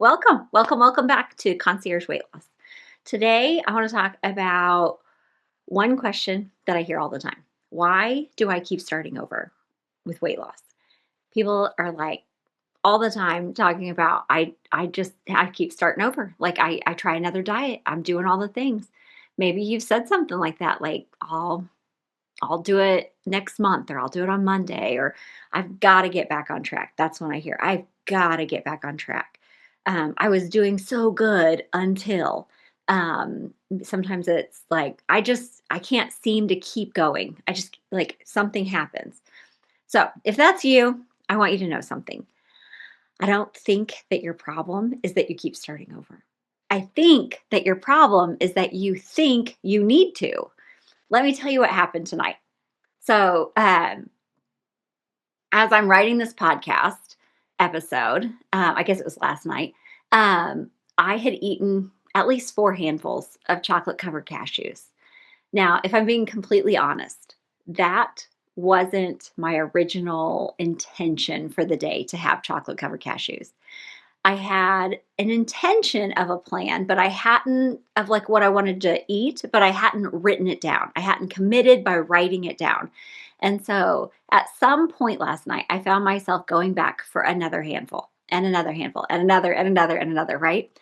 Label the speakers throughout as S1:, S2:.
S1: Welcome back to Concierge Weight Loss. Today, I want to talk about one question that I hear all the time. Why do I keep starting over with weight loss? People are like all the time talking about I keep starting over. Like I try another diet. I'm doing all the things. Maybe you've said something like that, like I'll do it next month or I'll do it on Monday or I've got to get back on track. That's when I hear I've got to get back on track. I was doing so good until sometimes it's like I can't seem to keep going. I just like something happens. So if that's you, I want you to know something. I don't think that your problem is that you keep starting over. I think that your problem is that you think you need to. Let me tell you what happened tonight. So, as I'm writing this podcast episode, I guess it was last night, I had eaten at least 4 handfuls of chocolate covered cashews. Now, if I'm being completely honest, that wasn't my original intention for the day to have chocolate covered cashews. I had an intention of a plan, but I hadn't of like what I wanted to eat, but I hadn't written it down. I hadn't committed by writing it down. And so at some point last night, I found myself going back for another handful and another handful and another and another and another, right?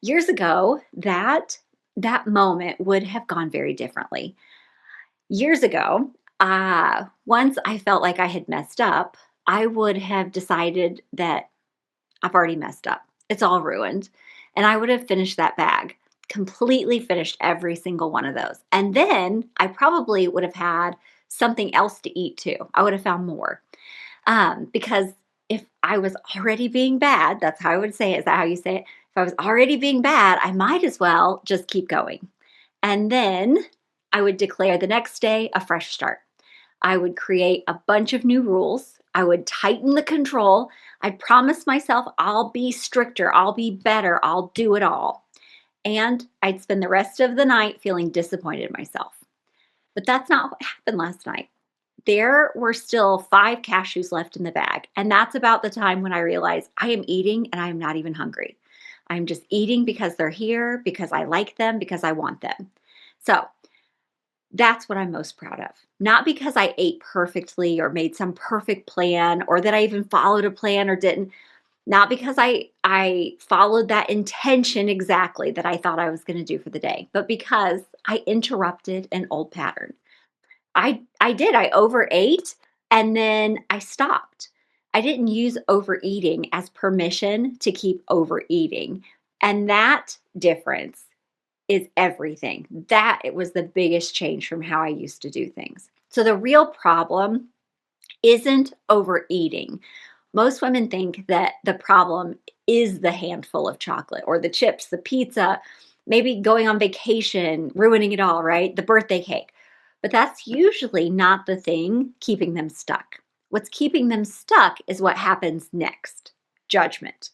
S1: Years ago, that moment would have gone very differently. Years ago, once I felt like I had messed up, I would have decided that I've already messed up. It's all ruined. And I would have finished that bag, completely finished every single one of those. And then I probably would have had something else to eat too. I would have found more. Because if I was already being bad, that's how I would say it. Is that how you say it? If I was already being bad, I might as well just keep going. And then I would declare the next day a fresh start. I would create a bunch of new rules. I would tighten the control. I'd promise myself I'll be stricter, I'll be better, I'll do it all. And I'd spend the rest of the night feeling disappointed in myself. But that's not what happened last night. There were still 5 cashews left in the bag. And that's about the time when I realized I am eating and I am not even hungry. I'm just eating because they're here, because I like them, because I want them. So that's what I'm most proud of. Not because I ate perfectly or made some perfect plan or that I even followed a plan or didn't. Not because I followed that intention exactly that I thought I was going to do for the day, but because I interrupted an old pattern. I did. I overate and then I stopped. I didn't use overeating as permission to keep overeating. And that difference is everything. That it was the biggest change from how I used to do things. So the real problem isn't overeating. Most women think that the problem is the handful of chocolate or the chips, the pizza, maybe going on vacation, ruining it all, right? The birthday cake. But that's usually not the thing keeping them stuck. What's keeping them stuck is what happens next: judgment,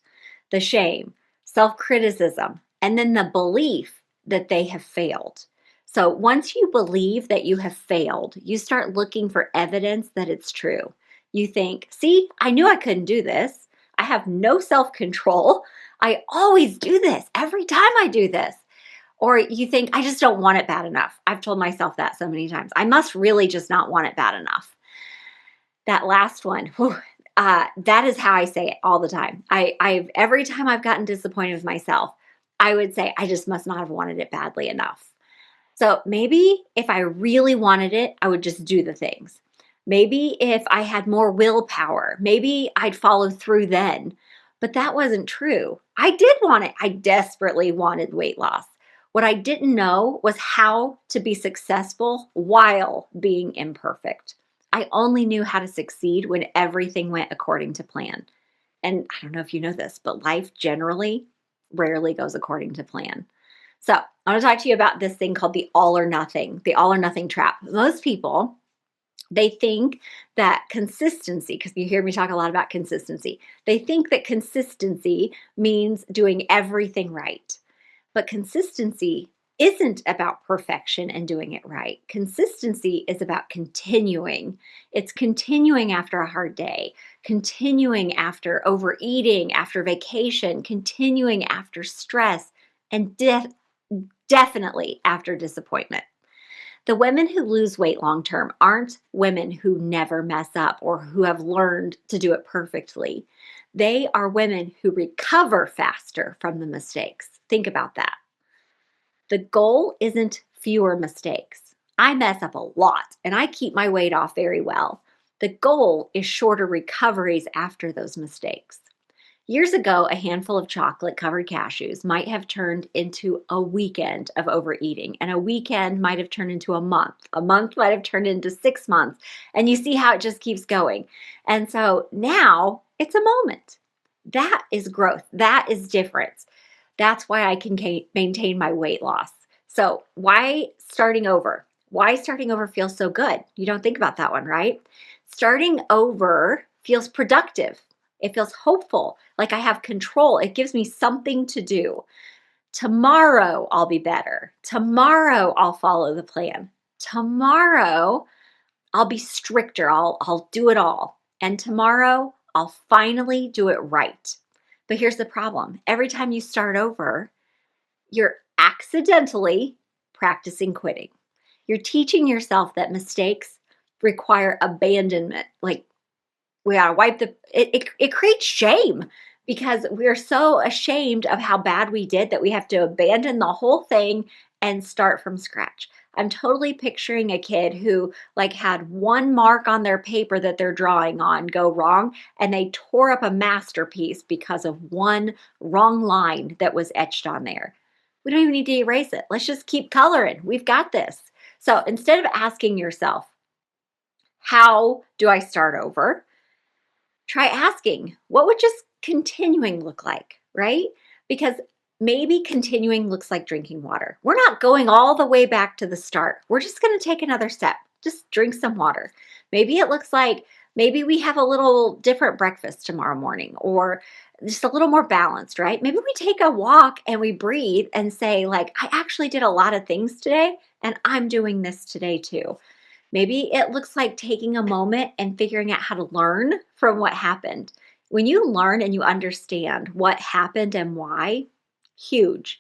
S1: the shame, self criticism, and then the belief that they have failed. So once you believe that you have failed, you start looking for evidence that it's true. You think, see, I knew I couldn't do this. I have no self control. I always do this every time I do this. Or you think, I just don't want it bad enough. I've told myself that so many times. I must really just not want it bad enough. That last one, whew, that is how I say it all the time. I've every time I've gotten disappointed with myself, I would say, I just must not have wanted it badly enough. So maybe if I really wanted it, I would just do the things. Maybe if I had more willpower, maybe I'd follow through then. But that wasn't true. I did want it. I desperately wanted weight loss. What I didn't know was how to be successful while being imperfect. I only knew how to succeed when everything went according to plan. And I don't know if you know this, but life generally rarely goes according to plan. So I want to talk to you about this thing called the all or nothing trap. Most people, they think that consistency, because you hear me talk a lot about consistency, they think that consistency means doing everything right. But consistency isn't about perfection and doing it right. Consistency is about continuing. It's continuing after a hard day, continuing after overeating, after vacation, continuing after stress, and definitely after disappointment. The women who lose weight long term aren't women who never mess up or who have learned to do it perfectly. They are women who recover faster from the mistakes. Think about that. The goal isn't fewer mistakes. I mess up a lot and I keep my weight off very well. The goal is shorter recoveries after those mistakes. Years ago, a handful of chocolate covered cashews might have turned into a weekend of overeating, and a weekend might have turned into a month. A month might have turned into 6 months, and you see how it just keeps going. And so now it's a moment. That is growth. That is difference. That's why I can maintain my weight loss. So, why starting over? Why starting over feels so good? You don't think about that one, right? Starting over feels productive. It feels hopeful, like I have control. It gives me something to do. Tomorrow I'll be better. Tomorrow I'll follow the plan. Tomorrow I'll be stricter. I'll do it all. And tomorrow I'll finally do it right. But here's the problem. Every time you start over, you're accidentally practicing quitting. You're teaching yourself that mistakes require abandonment. Like we gotta wipe it creates shame because we're so ashamed of how bad we did that we have to abandon the whole thing and start from scratch. I'm totally picturing a kid who like had one mark on their paper that they're drawing on go wrong and they tore up a masterpiece because of one wrong line that was etched on there. We don't even need to erase it. Let's just keep coloring. We've got this. So instead of asking yourself, how do I start over? Try asking, what would just continuing look like, right? Because maybe continuing looks like drinking water. We're not going all the way back to the start. We're just going to take another step. Just drink some water. Maybe it looks like maybe we have a little different breakfast tomorrow morning or just a little more balanced, right? Maybe we take a walk and we breathe and say, like, I actually did a lot of things today and I'm doing this today too. Maybe it looks like taking a moment and figuring out how to learn from what happened. When you learn and you understand what happened and why, huge.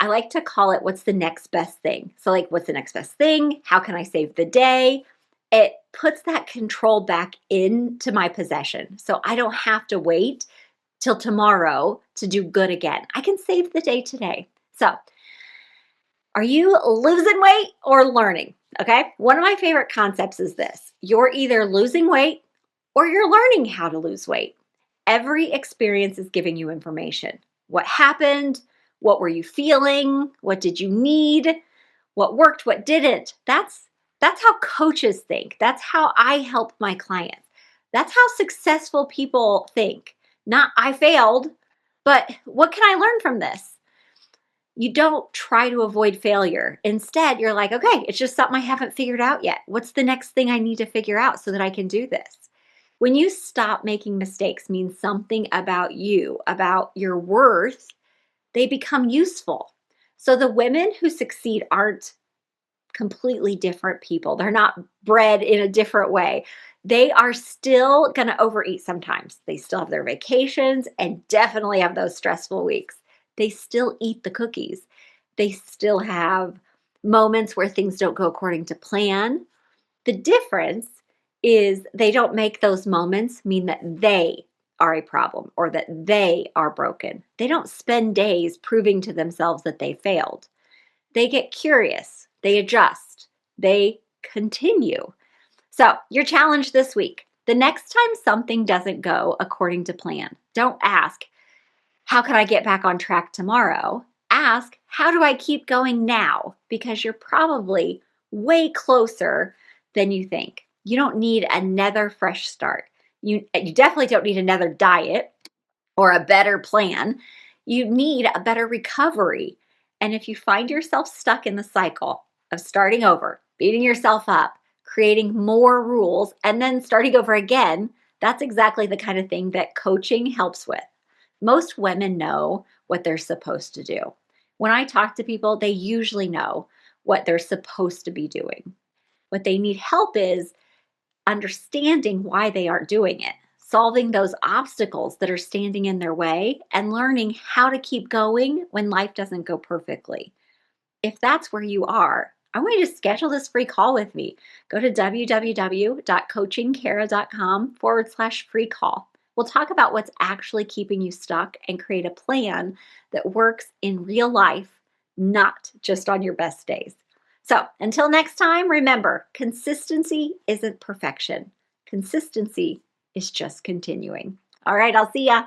S1: I like to call it what's the next best thing. So, like, what's the next best thing? How can I save the day? It puts that control back into my possession. So I don't have to wait till tomorrow to do good again. I can save the day today. So, are you losing weight or learning? Okay. One of my favorite concepts is this: you're either losing weight or you're learning how to lose weight. Every experience is giving you information. What happened? What were you feeling? What did you need? What worked? What didn't? That's how coaches think. That's how I help my clients. That's how successful people think. Not I failed, but what can I learn from this? You don't try to avoid failure. Instead, you're like, okay, it's just something I haven't figured out yet. What's the next thing I need to figure out so that I can do this? When you stop making mistakes means something about you, about your worth, they become useful. So the women who succeed aren't completely different people. They're not bred in a different way. They are still going to overeat sometimes. They still have their vacations and definitely have those stressful weeks. They still eat the cookies. They still have moments where things don't go according to plan. The difference is they don't make those moments mean that they are a problem or that they are broken. They don't spend days proving to themselves that they failed. They get curious, they adjust, they continue. So, your challenge this week: the next time something doesn't go according to plan, don't ask, how can I get back on track tomorrow? Ask, how do I keep going now? Because you're probably way closer than you think. You don't need another fresh start. You definitely don't need another diet or a better plan. You need a better recovery. And if you find yourself stuck in the cycle of starting over, beating yourself up, creating more rules, and then starting over again, that's exactly the kind of thing that coaching helps with. Most women know what they're supposed to do. When I talk to people, they usually know what they're supposed to be doing. What they need help is understanding why they aren't doing it, solving those obstacles that are standing in their way, and learning how to keep going when life doesn't go perfectly. If that's where you are, I want you to schedule this free call with me. Go to www.coachingkara.com/free call. We'll talk about what's actually keeping you stuck and create a plan that works in real life, not just on your best days. So until next time, remember, consistency isn't perfection. Consistency is just continuing. All right, I'll see ya.